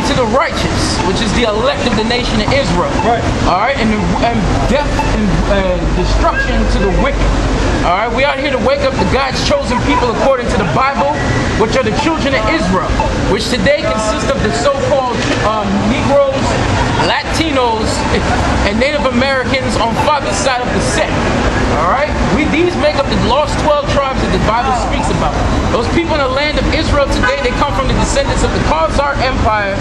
to the righteous, which is the elect of the nation of Israel. Right. All right, and death and destruction to the wicked. All right, we are here to wake up the God's chosen people according to the Bible, which are the children of Israel, which today consist of the so-called Negroes, Latinos, and Native Americans on father's side of the set. All right, these make up the lost 12 tribes that the Bible speaks about. Those people in the land of Israel today, they come from the descendants of the Khazar Empire.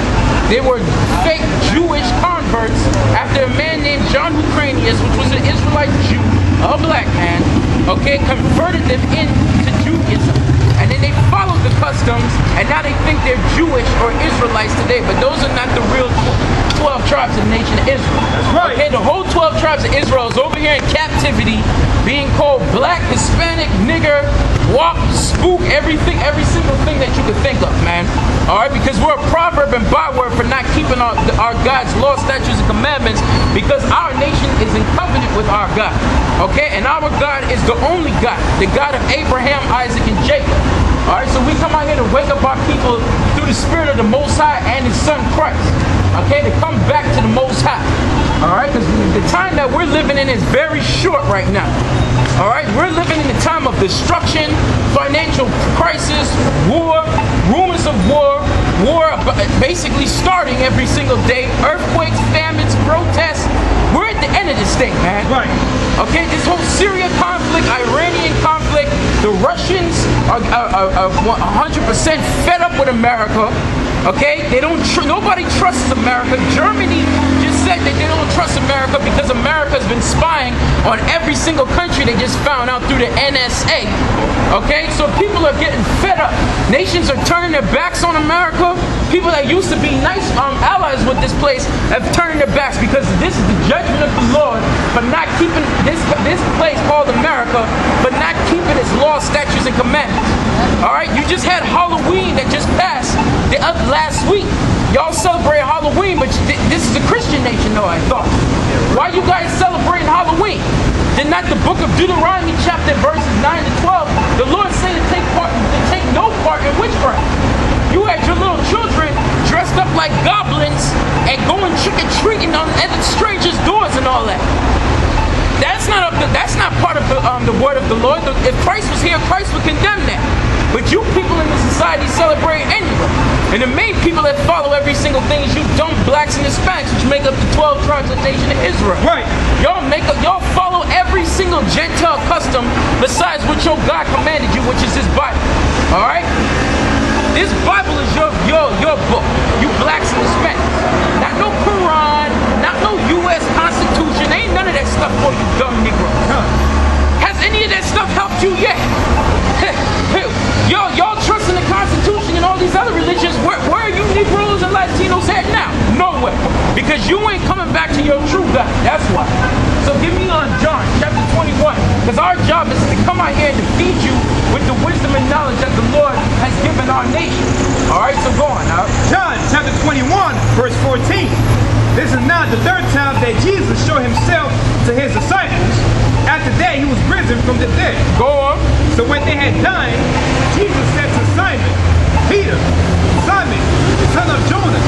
They were fake Jewish converts after a man named John Ukrainius, which was an Israelite Jew, a black man, okay, converted them into Judaism. And then they followed the customs, and now they think they're Jewish or Israelites today, but those are not the real 12 tribes of the nation of Israel. That's right. Okay, the whole 12 tribes of Israel is over here in captivity, being called black, Hispanic, nigger, walk, spook, everything, every single thing that you could think of, man. All right, because we're a proverb and byword for not keeping our God's law, statutes, and commandments, because our nation is in covenant with our God. Okay, and our God is the only God, the God of Abraham, Isaac, and Jacob. All right, so we come out here to wake up our people through the Spirit of the Most High and His Son Christ. Okay, to come back to the Most High. All right, because the time that we're living in is very short right now. All right, we're living in a time of destruction, financial crisis, war, rumors of war basically starting every single day, earthquakes, famines, protests. We're at the end of this thing, man. Right. Okay, this whole Syria conflict, Iranian conflict, the Russians are 100% fed up with America. Okay, they don't. Nobody trusts America. Germany just said that they don't trust America because America has been spying on every single country they just found out through the NSA. Okay, so people are getting fed up. Nations are turning their backs on America. People that used to be nice allies with this place have turned their backs because this is the judgment of the Lord for not keeping this place called America, but not keeping its laws, statutes, and commandments. All right, you just had Halloween that just passed last week. Y'all celebrate Halloween, but this is a Christian nation, though, I thought. Why you guys celebrating Halloween? Did not the book of Deuteronomy chapter verses 9 to 12, the Lord said to take no part in witchcraft. You had your little children dressed up like goblins and going trick-or-treating on strangers' doors and all that. That's not part of the word of the Lord. If Christ was here, Christ would condemn that. But you people in the society celebrate anyway. And the main people that follow every single thing is you dumb blacks and Hispanics, which make up the 12 tribes of the nation of Israel. Right. Y'all follow every single Gentile custom besides what your God commanded you, which is His Bible. All right? This Bible is your book. You blacks and Hispanics. Not no Quran, not no U.S. Constitution. Ain't none of that stuff for you dumb Negroes. Has any of that stuff helped you yet? Y'all trust in the Constitution and all these other religions. Where are you Negroes and Latinos at now? Nowhere. Because you ain't coming back to your true God. That's why. So give me on John chapter 21. Because our job is to come out here and to feed you with the wisdom and knowledge that the Lord has given our nation. Alright, so go on now. John chapter 21, verse 14. This is now the third time that Jesus showed himself to his disciples after that he was risen from the dead. Go on. So when they had dined, Jesus said to Simon, Peter, Simon, son of Jonas,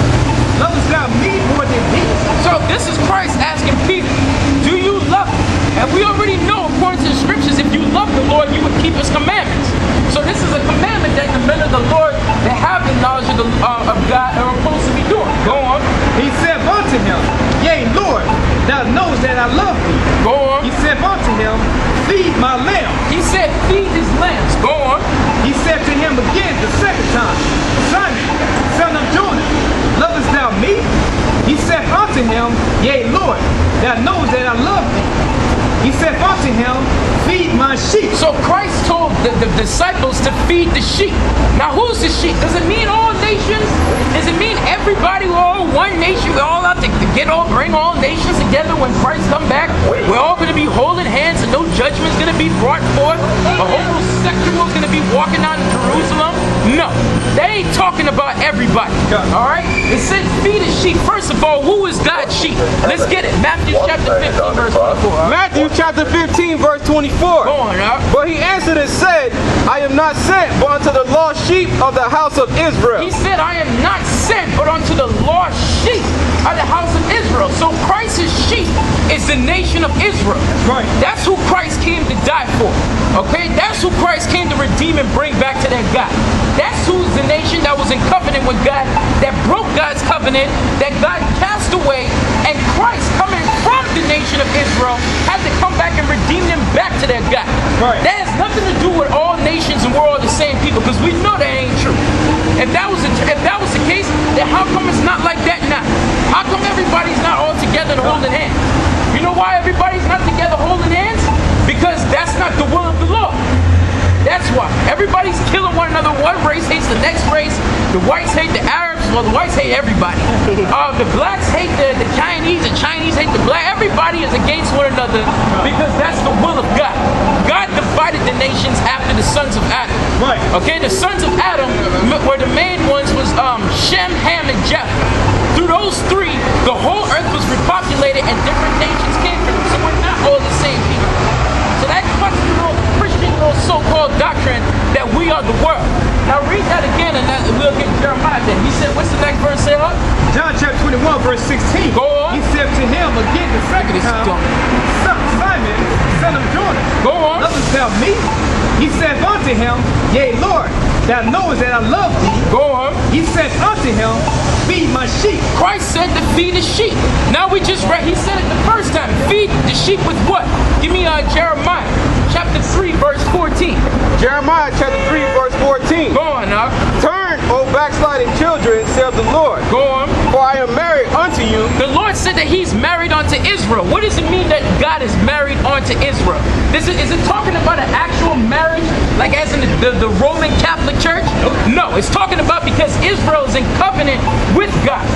lovest thou me more than these? So this is Christ asking Peter, do you love me? And we already know, according to the scriptures, if you love the Lord, you would keep His commandments. So this is a commandment that the men of the Lord that have the knowledge of God are supposed to be doing. Go on. He said unto him, Yea, Lord, thou knowest that I love thee. Go on. He said unto him, Feed my lambs. He said, feed His lambs. Go on. He said to him again the second time, Simon, son of Jonas, lovest thou me? He said unto him, Yea, Lord, thou knowest that I love thee. He said unto him, Feed my sheep. So Christ told the disciples to feed the sheep. Now who's the sheep? Does it mean all nations? Does it mean everybody, we're all one nation? We're all out to bring all nations together when Christ come back? We're all going to be holding hands and no judgment's going to be brought forth? A homosexual's going to be walking out of Jerusalem? No, they ain't talking about everybody. All right? It said feed his sheep. First of all, who is God's sheep? Let's get it. Matthew chapter 15, verse 24. Matthew chapter 15, verse 24. Go on, But he answered and said, I am not sent but unto the lost sheep of the house of Israel. He said, I am not sent but unto the lost sheep of the house of Israel. So Christ's sheep is the nation of Israel. Right. That's who Christ came to die for. Okay? That's who Christ came to redeem and bring back to their God. That's who's the nation that was in covenant with God, that broke God's covenant, that God cast away, and Christ coming from the nation of Israel had to come back and redeem them back to their God. Right. That has nothing to do with all nations and we're all the same people, because we know that ain't true. If that was the case, then how come it's not like that now? How come everybody's not all together and holding hands? You know why everybody's not together holding hands? Because that's not the will of the Lord. That's why. Everybody's killing one another. One race hates the next race. The whites hate the Arabs. Well, the whites hate everybody. The blacks hate the Chinese. The Chinese hate the black. Everybody is against one another because that's the will of God. God divided the nations after the sons of Adam. Right. Okay, the sons of Adam were the main ones was Shem, Ham, and Japheth. Through those three, the whole earth was repopulated and different nations came from them. So we're not all the same people. So that cuts the little Christian little so-called doctrine that we are the world. Now read that again and we'll get Jeremiah then. He said, what's the next verse say? John chapter 21, verse 16. Go on. He said to him again the second time, Simon, son of Jonah, Go on. lovest thou me? He said unto him, Yea, Lord, thou knowest that I love thee. Go on. He said unto him, Feed my sheep. Christ said to feed the sheep. Now we just read, he said it the first time. Feed the sheep with what? Give me Jeremiah chapter 3, verse 14. Jeremiah chapter 3, verse 14. Go on now. Turn, O backsliding children, saith the Lord, Go on. for I am married unto you. The Lord said that he's married unto Israel. What does it mean that God is married unto Israel? Is it talking about an actual marriage, like as in the Roman Catholic Church? No, it's talking about because Israel is in covenant with God.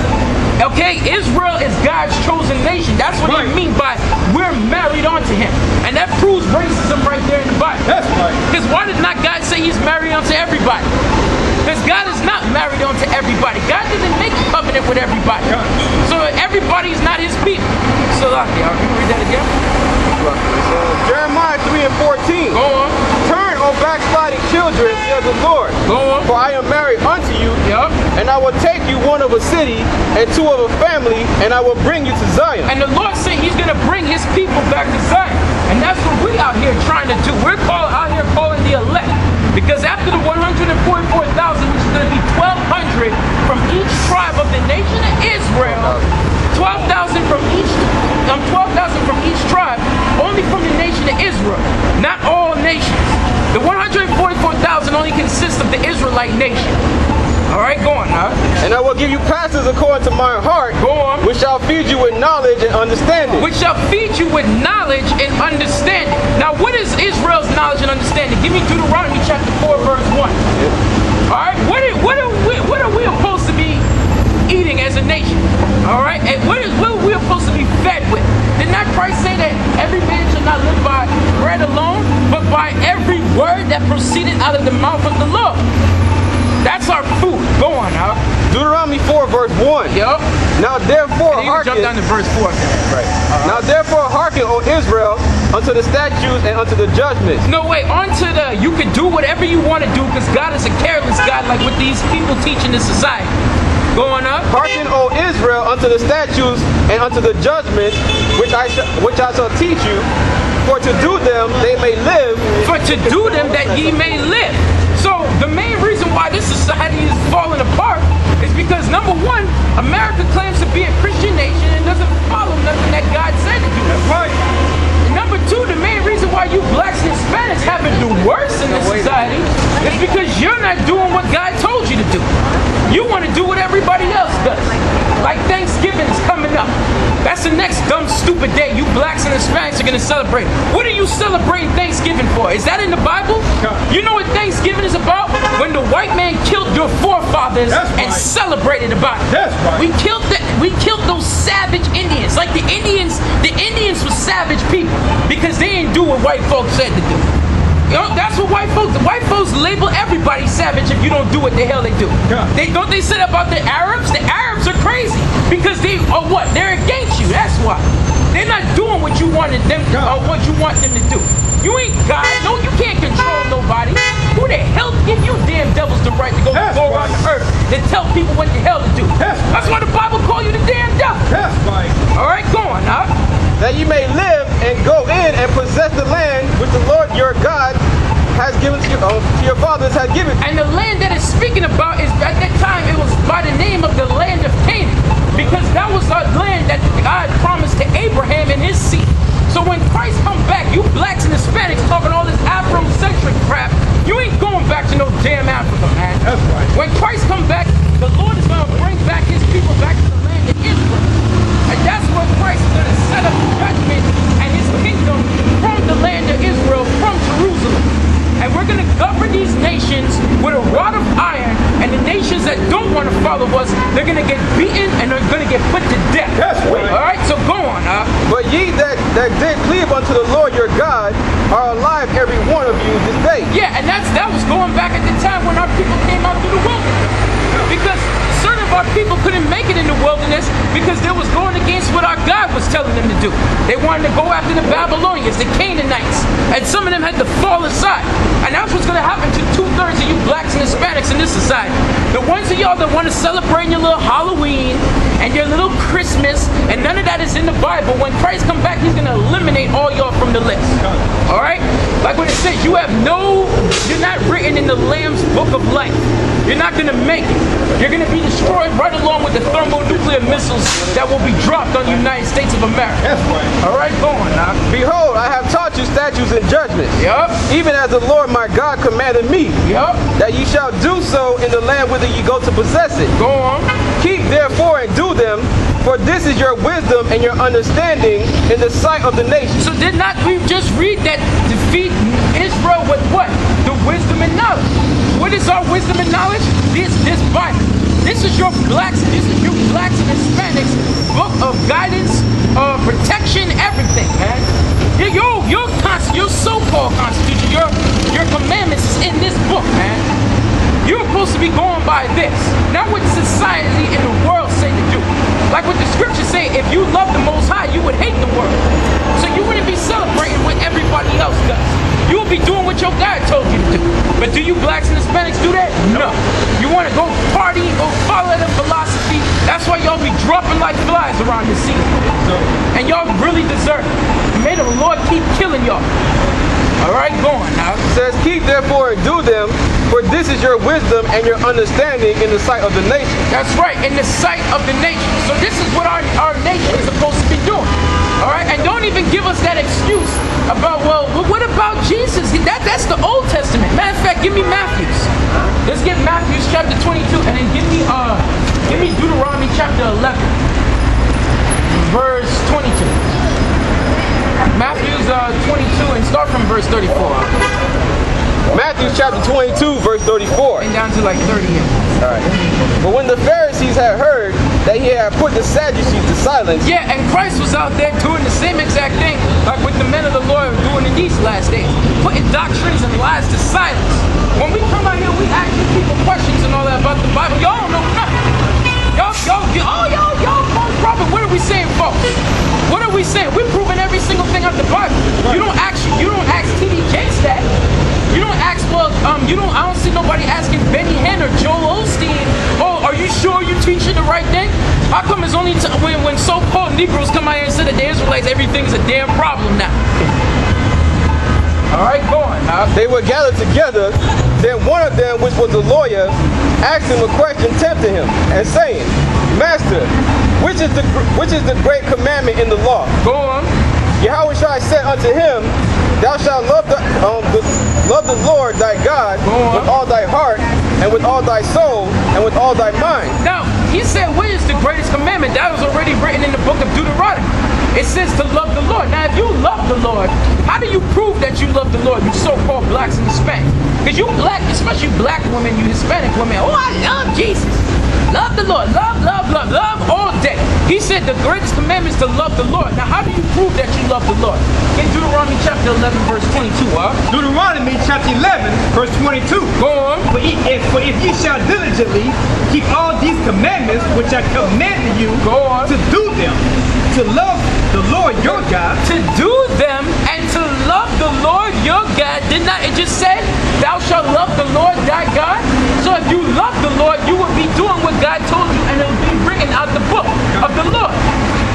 Okay, Israel is God's chosen nation. That's what Right. he mean by we're married unto him. And that proves racism right there in the Bible. That's right. Because why did not God say he's married unto everybody? Because God is not married unto everybody. God didn't make a covenant with everybody. So everybody's not his people. So, you can read that again? Jeremiah 3 and 14. Go on. Turn, O backsliding children, saith the Lord, Go on. for I am married unto you, Yup. and I will take you one of a city and two of a family, and I will bring you to Zion. And the Lord said he's going to bring his people back to Zion. And that's what we out here trying to do. We're out here calling the elect. Because after the 144,000, which is going to be 1,200 from each tribe of the nation of Israel, 12,000 from each tribe, only from the nation of Israel, not all nations. The 144,000 only consists of the Israelite nation. All right, go on now. And I will give you pastors according to my heart, Go on. which shall feed you with knowledge and understanding. Which shall feed you with knowledge and understanding. Now, what is Israel's knowledge and understanding? Give me Deuteronomy chapter 4, verse 1. All right, what are we supposed to be eating as a nation? All right, and what are we supposed to be fed with? Did not Christ say that every man shall not live by bread alone, but by every word that proceeded out of the mouth of the Lord? That's our food. Go on now. Deuteronomy 4, verse 1. Yup. Now therefore You can jump down hearken. to verse 4. Right. Now therefore hearken, O Israel, unto the statutes and unto the judgments. No, wait, you can do whatever you want to do because God is a careless God, like what these people teach in this society. Going up. Hearken, O Israel, unto the statutes and unto the judgments which I shall teach you, for to do them they may live. For to do them that ye may live. So the main reason why this society is falling apart is because, number one, America claims to be a Christian nation and doesn't follow nothing that God said to do. That's right. And number two, the main reason why you blacks and Hispanics happen to do worse in this society is because you're not doing what God told you to do. You want to do what everybody else does. Like Thanksgiving is coming up. That's the next dumb, stupid day you blacks and Hispanics are going to celebrate. What are you celebrating Thanksgiving for? Is that in the Bible? You know what Thanksgiving is about? When the white man killed your forefathers and celebrated about it. That's right. We killed those savage Indians. Like the Indians were savage people because they didn't do what white folks said to do. You know, that's what white folks label everybody savage if you don't do what the hell they do. Yeah. They say that about the Arabs? The Arabs are crazy because they are what? They're against you. That's why. They're not doing what you wanted them or what you want them to do. You ain't God. No, you can't control nobody. Who the hell give you damn devils the right to go around the earth and tell people what the hell to do? That's why the Bible call you the damn devil. That's right. All right, go on now. That you may live and go in and possess the land which the Lord your God has given to your fathers has given. And the land that it's speaking about is, at that time, it was by the name of the land of Canaan, because that was the land that God promised to Abraham and his seed. So when Christ come back, you blacks and Hispanics talking all this Afrocentric crap, you ain't going back to no damn Africa, man. That's right. When Christ come back, the Lord is going to bring back his people back to the land of Israel. And that's where Christ is going to set up judgment and his kingdom from the land of Israel, from Jerusalem. And we're going to govern these nations with a rod of iron, and the nations that don't want to follow us, they're going to get beaten and they're going to get put to death. That's right. All right, so go on. But ye that did cleave unto the Lord your God are alive, every one of you, this day. Yeah, and that was going back at the time when our people came out through the wilderness. Because certain of our people couldn't make it in the wilderness because they was going against what our God was telling them to do. They wanted to go after the Babylonians, the Canaanites, and some of them had to fall aside. And that's what's going to happen to 2/3 of you blacks and Hispanics in this society. The ones of y'all that want to celebrate your little Halloween and your little Christmas, and none of that is in the Bible. When Christ comes back, he's going to eliminate all y'all from the list. All right? Like when it says, you're not written in the Lamb's book of life. You're not going to make it. You're going to be destroyed right along with the thermonuclear missiles that will be dropped on the United States of America. That's right. All right, go on now. Behold, I have taught you statutes and judgments. Yup. Even as the Lord my God commanded me. Yup. That ye shall do so in the land whither ye go to possess it. Go on. Keep therefore and do them, for this is your wisdom and your understanding in the sight of the nations. So did not we just read that defeat Israel with what? The wisdom and knowledge. What is our wisdom and knowledge? This Bible. This is your blacks and Hispanics book of guidance, protection, everything, man. Your so-called constitution, your commandments is in this book, man. You're supposed to be going by this, not what society and the world say to do. Like what the scriptures say, if you love the Most High, you would hate the world. So you wouldn't be celebrating what everybody else does. You will be doing what your God told you to do. But do you blacks and Hispanics do that? No. You want to go party, go follow the philosophy. That's why y'all be dropping like flies around the sea. And y'all really deserve it. May the Lord keep killing y'all. All right, go on now. It says, keep therefore and do them, for this is your wisdom and your understanding in the sight of the nations. That's right, in the sight of the nation. So this is what our nation is supposed to be doing. All right, and don't even give us that excuse about, well, what about Jesus? That's the Old Testament. Matter of fact, give me Matthew's. Let's get Matthew's chapter 22, and then give me Deuteronomy chapter 11, verse 22. Matthew's 22, and start from verse 34. Matthew chapter 22, verse 34. And down to like 38. All right. But when the Pharisees had heard that he had put the Sadducees to silence. Yeah, and Christ was out there doing the same exact thing like what the men of the Lord are doing in these last days, putting doctrines and lies to silence. When we come out here, we asking people questions and all that about the Bible. Y'all don't know nothing. Y'all, false prophet. What are we saying, folks? What are we saying? We're proving every single thing out the Bible. You don't ask T.D. Jakes that. You don't ask, I don't see nobody asking Benny Hinn or Joel Osteen, oh, are you sure you're teaching the right thing? How come it's only when so-called Negroes come out here and say that the Israelites, everything's a damn problem now? All right, go on. They were gathered together. Then one of them, which was a lawyer, asked him a question, tempting him, and saying, Master, which is the great commandment in the law? Go on. Yahweh said unto him, Thou shalt love the Lord thy God with all thy heart, and with all thy soul, and with all thy mind. Now, he said, what is the greatest commandment? That was already written in the book of Deuteronomy. It says to love the Lord. Now, if you love the Lord, how do you prove that you love the Lord, you so-called blacks and Hispanics? Because you black, especially black women, you Hispanic women, oh, I love Jesus. Love the Lord. Love all day. He said the greatest commandment is to love the Lord. Now, how do you prove that you love the Lord? In Deuteronomy chapter 11, verse 22, Deuteronomy chapter 11, verse 22. Go on. For if ye shall diligently keep all these commandments which I command you Go on. to do them, to love the Lord your God, To do them and to love the Lord your God. Did not it just say, thou shalt love the Lord thy God? So if you love the Lord, you will be doing what God told you, and it will be written out the book of the Lord.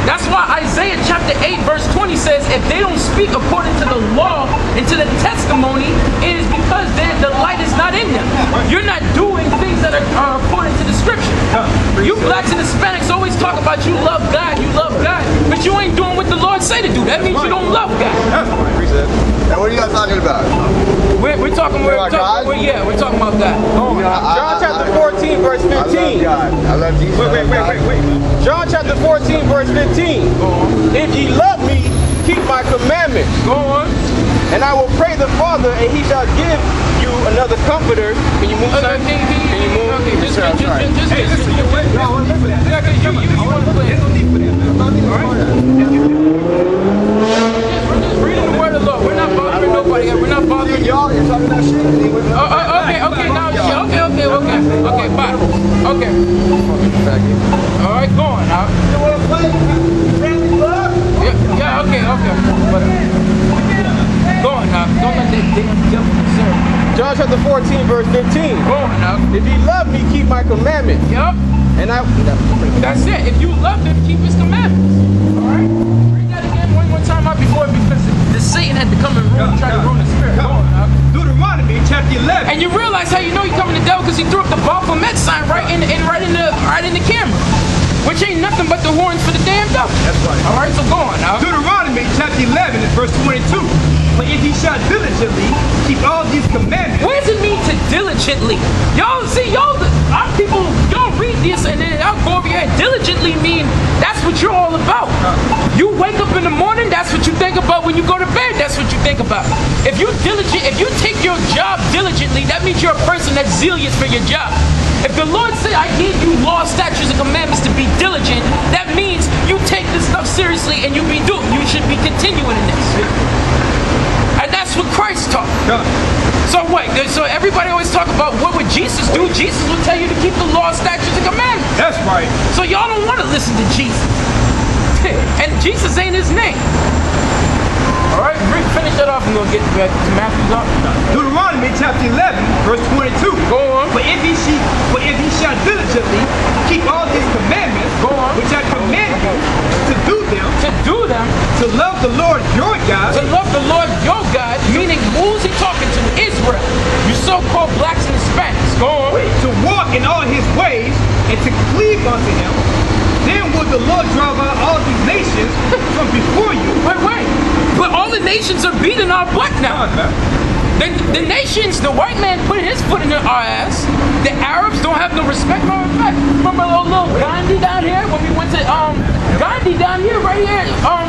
That's why Isaiah chapter 8 verse 20 says, if they don't speak according to the law and to the testimony, it is because the light is not in them. You're not doing things that are according to the scripture. You blacks and Hispanics always talk about you love God, but you ain't doing what the Lord say to do. That means you don't love God. that's right. And what are you guys talking about? We're talking about God? we're talking about God. John chapter 14, verse 15. I love God. I love Jesus. Wait. John chapter 14, verse 15. If ye love me, keep my commandments. Go on. And I will pray the Father, and he shall give you another comforter. Can you move, son? Can you move? Okay, just Hey, listen, you wait. No, listen for that. Yeah, 'cause you want to play. There's no need for that, man. We're just reading the word of the Lord. We're not bothering nobody. We're not bothering you. Y'all, you're talking that shit. And he went Okay, now, okay, bye. Okay. All right, go on now. You want to play? Friendly love? Yeah, okay. Go on now. Don't let that damn devil serve. John chapter 14, verse 15. Go on now. If ye love me, keep my commandments. Yup. And I... That's it. If you love him, keep his commandments. All right? Read that again one more time out before, because the Satan had to come and try to ruin the spirit. Go on now. Deuteronomy chapter 11. And you realize how you know you're coming to devil, because he threw up the Baphomet sign right in the camera, which ain't nothing but the horns for the damn devil. That's right. All right, so go on now. Deuteronomy chapter 11 and verse 22. But if ye shall diligently keep all these commandments. What does it mean to diligently? Y'all see, our people, y'all read this and then y'all go over here. Diligently mean that's what you're all about. You wake up in the morning, that's what you think about. When you go to bed, that's what you think about. If you take your job diligently, that means you're a person that's zealous for your job. If the Lord said, I give you law, statutes, and commandments to be diligent, that means you take this stuff seriously and you should be continuing in this. And that's what Christ taught. So wait, so everybody always talk about what would Jesus do? Jesus would tell you to keep the law, statutes, and commandments. That's right. So y'all don't want to listen to Jesus. And Jesus ain't his name. All right, finish that off and we'll get back to Matthew's up. Deuteronomy chapter 11, verse 22. Go on. For if ye shall diligently keep all these commandments, Go on. which I command you to do them, to love the Lord your God, To love the Lord your God, meaning who's he talking to? Israel. You so-called blacks and Hispanics. Go on. to walk in all his ways, and to cleave unto him, then will the Lord drive out all these nations from before you. Wait. But all the nations are beating our black now. The nations, the white man putting his foot in our ass. The Arabs don't have no respect. Remember little Gandhi down here? When we went to Gandhi down here, right here,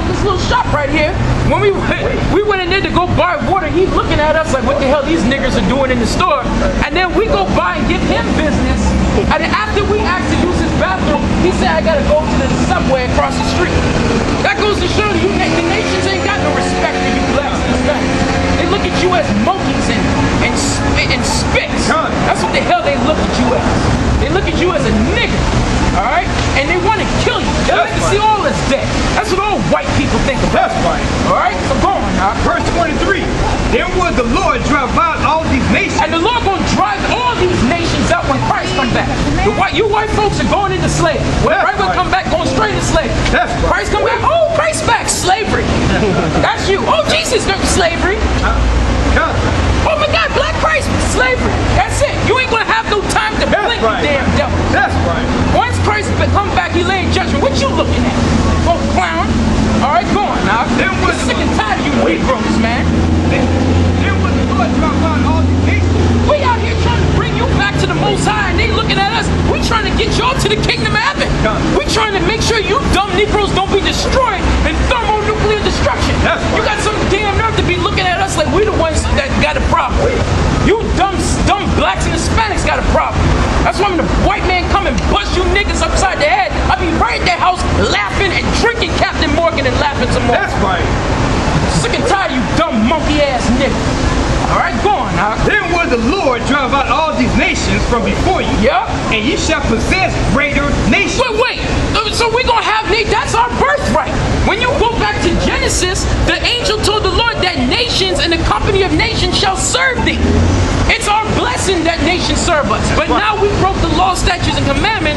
this little shop right here. When we went in there to go buy water, he's looking at us like, what the hell these niggers are doing in the store? And then we go by and give him business. And then after we asked to use his bathroom, he said, I gotta go to the subway across the street. That goes to show you, the nations ain't got no respect for you blacks and Hispanics. They look at you as monkeys and spits. That's what the hell they look at you as. They look at you as a nigger, all right? And they want to kill you. They like to see all us dead. That's what all white people think about. That's right. All right? So go on now. Verse 23. Then will the Lord drive out all these nations. And the Lord gonna drive all these nations out when Christ comes back. You white folks are going into slavery. When Christ will come back, going straight into slavery. That's right. Christ come back. Oh, Christ back. Slavery. That's you. Oh, Jesus goes to slavery. Oh my God, Black Christ, slavery. That's it. You ain't gonna have no time to blink, right. you damn devil. That's right. Once Christ come back, he lay in judgment. What you looking at? Go clown. All right, go on now. We're sick and tired of you Negroes, man. Then will the Lord drive out all these nations. We out here trying to bring you back to the Most High, and they looking at us. We trying to get y'all to the kingdom of heaven. We trying to make sure you dumb Negroes don't be destroyed in thermonuclear destruction. That's right. You got some damn nerve to be looking at us like we the ones that got a problem. You dumb blacks and Hispanics got a problem. That's why when the white man come and bust you niggas upside the head, I be be right at their house laughing and drinking Captain Morgan and laughing some more. That's right. Sick and tired of you dumb monkey ass niggas. Alright, go on now. Then will the Lord drive out all these nations from before you. Yeah. And ye shall possess greater nations. Wait. So we're going to have, that's our birthright. When you go back to Genesis, the angel told the Lord that nations and the company of nations shall serve thee. It's our blessing that nations serve us. But now we broke the law, statutes, and commandments.